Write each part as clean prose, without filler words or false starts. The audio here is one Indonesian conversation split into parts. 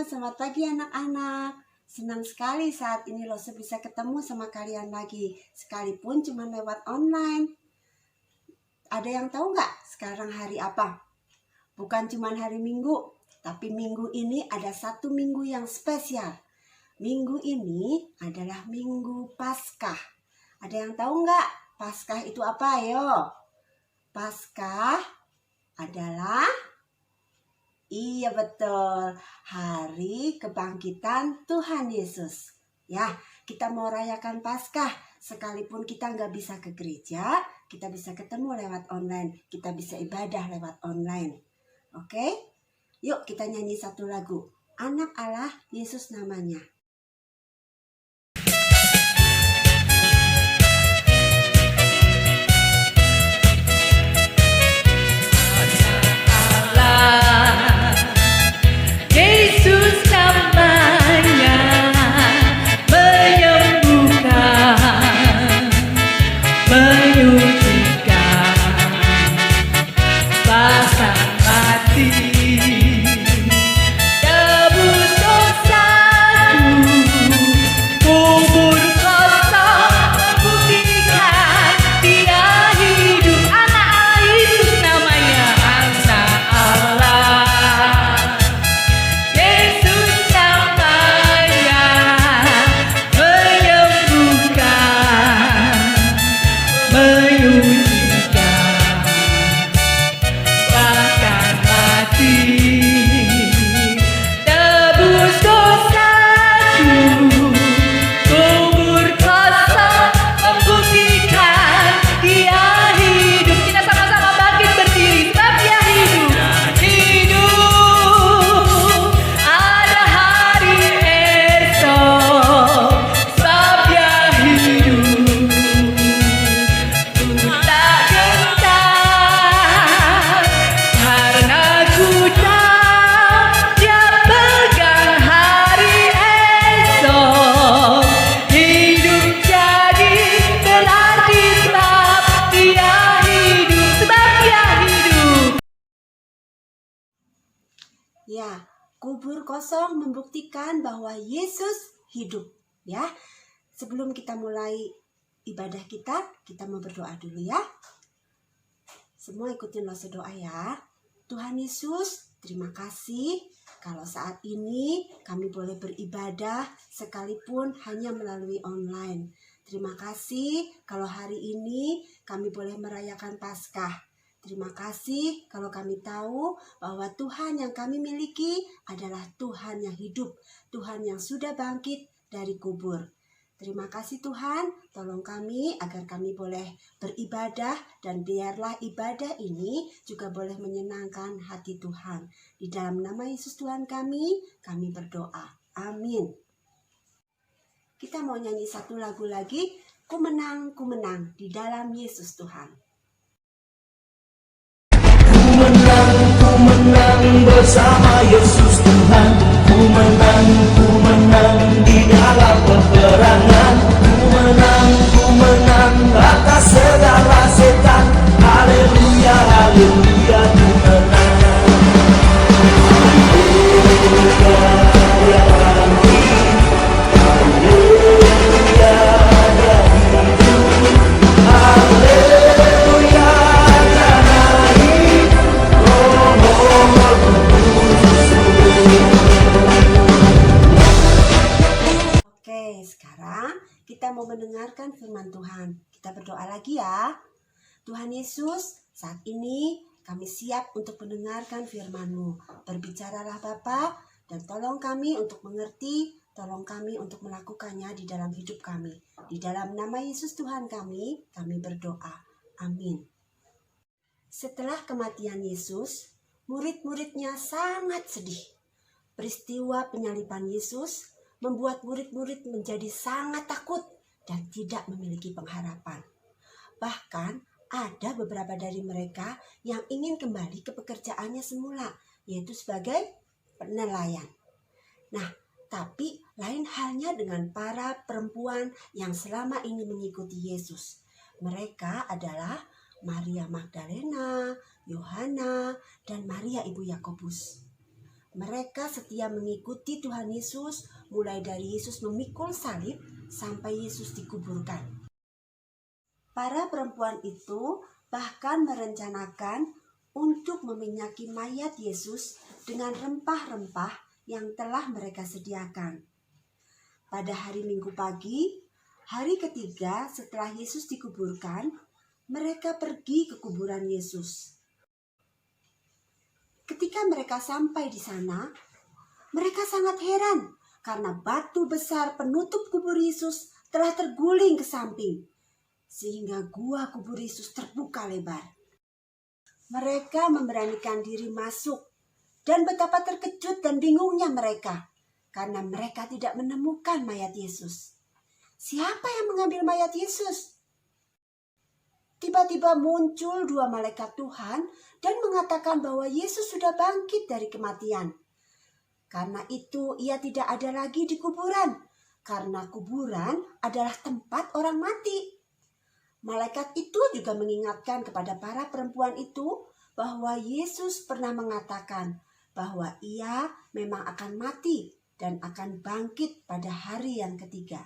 selamat pagi anak-anak. Senang sekali saat ini Lose bisa ketemu sama kalian lagi, sekalipun cuma lewat online. Ada yang tahu nggak sekarang hari apa? Bukan cuma hari Minggu, tapi minggu ini ada satu minggu yang spesial. Minggu ini adalah Minggu Paskah. Ada yang tahu nggak Paskah itu apa? Ayo. Paskah adalah iya betul, hari kebangkitan Tuhan Yesus. Ya, kita mau rayakan Paskah, sekalipun kita nggak bisa ke gereja, kita bisa ketemu lewat online, kita bisa ibadah lewat online. Oke? Yuk kita nyanyi satu lagu, Anak Allah Yesus namanya. Ya, kubur kosong membuktikan bahwa Yesus hidup. Ya, sebelum kita mulai ibadah kita mau berdoa dulu ya. Semua ikutin Lose doa ya. Tuhan Yesus, terima kasih kalau saat ini kami boleh beribadah sekalipun hanya melalui online. Terima kasih kalau hari ini kami boleh merayakan Paskah. Terima kasih kalau kami tahu bahwa Tuhan yang kami miliki adalah Tuhan yang hidup, Tuhan yang sudah bangkit dari kubur. Terima kasih Tuhan, tolong kami agar kami boleh beribadah dan biarlah ibadah ini juga boleh menyenangkan hati Tuhan. Di dalam nama Yesus Tuhan kami berdoa. Amin. Kita mau nyanyi satu lagu lagi, ku menang di dalam Yesus Tuhan. Menang bersama Yesus Tuhan, ku menang di dalam peperangan, ku menang atas segala setan. Haleluya, haleluya, ku menang. Kita mau mendengarkan firman Tuhan. Kita berdoa lagi ya. Tuhan Yesus, saat ini kami siap untuk mendengarkan firman-Mu. Berbicaralah Bapa, dan tolong kami untuk mengerti, tolong kami untuk melakukannya di dalam hidup kami. Di dalam nama Yesus Tuhan kami berdoa. Amin. Setelah kematian Yesus, murid-muridnya sangat sedih. Peristiwa penyaliban Yesus membuat murid-murid menjadi sangat takut dan tidak memiliki pengharapan. Bahkan ada beberapa dari mereka yang ingin kembali ke pekerjaannya semula, yaitu sebagai nelayan. Nah, tapi lain halnya dengan para perempuan yang selama ini mengikuti Yesus. Mereka adalah Maria Magdalena, Yohana, dan Maria ibu Yakobus. Mereka setia mengikuti Tuhan Yesus, mulai dari Yesus memikul salib sampai Yesus dikuburkan. Para perempuan itu bahkan merencanakan untuk meminyaki mayat Yesus dengan rempah-rempah yang telah mereka sediakan. Pada hari Minggu pagi, hari ketiga setelah Yesus dikuburkan, mereka pergi ke kuburan Yesus. Ketika mereka sampai di sana, mereka sangat heran karena batu besar penutup kubur Yesus telah terguling ke samping, sehingga gua kubur Yesus terbuka lebar. Mereka memberanikan diri masuk, dan betapa terkejut dan bingungnya mereka karena mereka tidak menemukan mayat Yesus. Siapa yang mengambil mayat Yesus? Tiba-tiba muncul dua malaikat Tuhan dan mengatakan bahwa Yesus sudah bangkit dari kematian. Karena itu ia tidak ada lagi di kuburan, karena kuburan adalah tempat orang mati. Malaikat itu juga mengingatkan kepada para perempuan itu bahwa Yesus pernah mengatakan bahwa ia memang akan mati dan akan bangkit pada hari yang ketiga.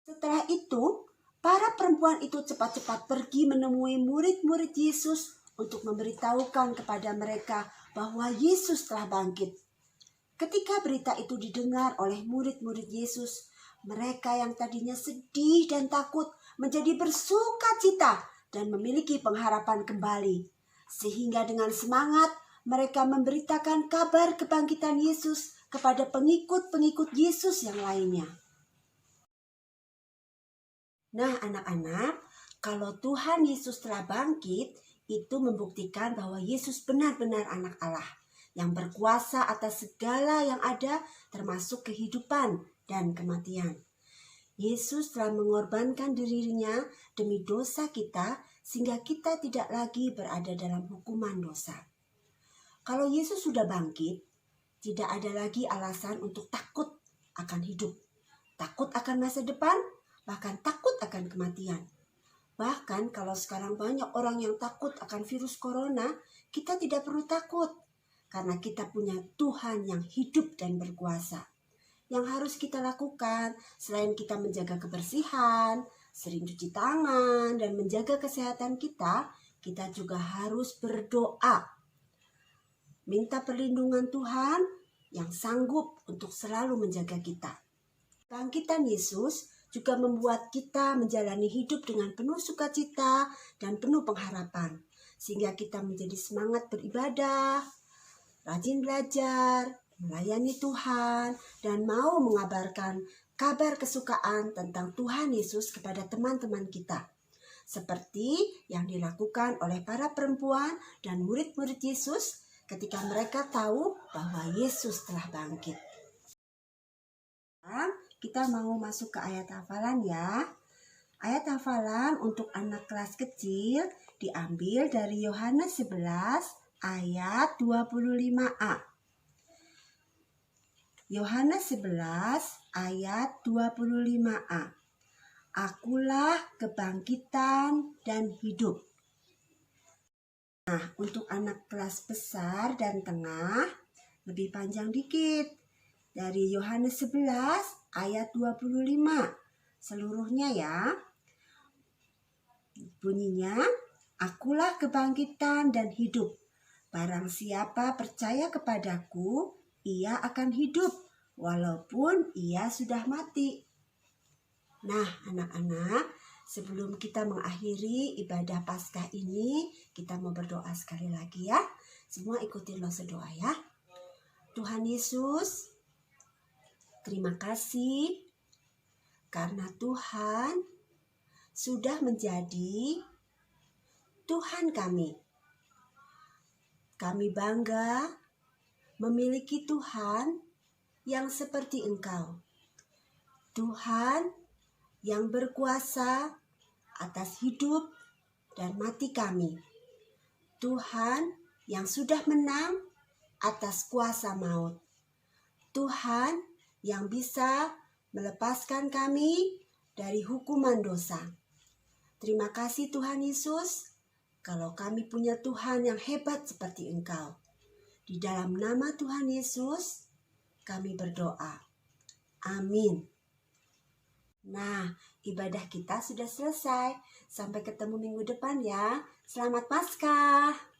Setelah itu, para perempuan itu cepat-cepat pergi menemui murid-murid Yesus untuk memberitahukan kepada mereka bahwa Yesus telah bangkit. Ketika berita itu didengar oleh murid-murid Yesus, mereka yang tadinya sedih dan takut menjadi bersukacita dan memiliki pengharapan kembali. Sehingga dengan semangat mereka memberitakan kabar kebangkitan Yesus kepada pengikut-pengikut Yesus yang lainnya. Nah, anak-anak, kalau Tuhan Yesus telah bangkit, itu membuktikan bahwa Yesus benar-benar anak Allah yang berkuasa atas segala yang ada, termasuk kehidupan dan kematian. Yesus telah mengorbankan dirinya demi dosa kita, sehingga kita tidak lagi berada dalam hukuman dosa. Kalau Yesus sudah bangkit, tidak ada lagi alasan untuk takut akan hidup, takut akan masa depan, bahkan takut akan kematian. Bahkan kalau sekarang banyak orang yang takut akan virus corona, kita tidak perlu takut, karena kita punya Tuhan yang hidup dan berkuasa. Yang harus kita lakukan, selain kita menjaga kebersihan, sering cuci tangan, dan menjaga kesehatan kita juga harus berdoa. Minta perlindungan Tuhan yang sanggup untuk selalu menjaga kita. Bangkitan Yesus juga membuat kita menjalani hidup dengan penuh sukacita dan penuh pengharapan. Sehingga kita menjadi semangat beribadah, rajin belajar, melayani Tuhan, dan mau mengabarkan kabar kesukaan tentang Tuhan Yesus kepada teman-teman kita. Seperti yang dilakukan oleh para perempuan dan murid-murid Yesus ketika mereka tahu bahwa Yesus telah bangkit. Kita mau masuk ke ayat hafalan ya. Ayat hafalan untuk anak kelas kecil diambil dari Yohanes 11 ayat 25a. Yohanes 11 ayat 25a. Akulah kebangkitan dan hidup. Nah, untuk anak kelas besar dan tengah lebih panjang dikit. Dari Yohanes 11 ayat 25. Seluruhnya ya. Bunyinya, akulah kebangkitan dan hidup. Barang siapa percaya kepadaku, ia akan hidup walaupun ia sudah mati. Nah, anak-anak, sebelum kita mengakhiri ibadah Paskah ini, kita mau berdoa sekali lagi ya. Semua ikutin doa doa ya. Tuhan Yesus, terima kasih karena Tuhan sudah menjadi Tuhan kami. Kami bangga memiliki Tuhan yang seperti Engkau. Tuhan yang berkuasa atas hidup dan mati kami. Tuhan yang sudah menang atas kuasa maut. Tuhan yang bisa melepaskan kami dari hukuman dosa. Terima kasih Tuhan Yesus, kalau kami punya Tuhan yang hebat seperti Engkau. Di dalam nama Tuhan Yesus, kami berdoa. Amin. Nah, ibadah kita sudah selesai. Sampai ketemu minggu depan ya. Selamat Paskah.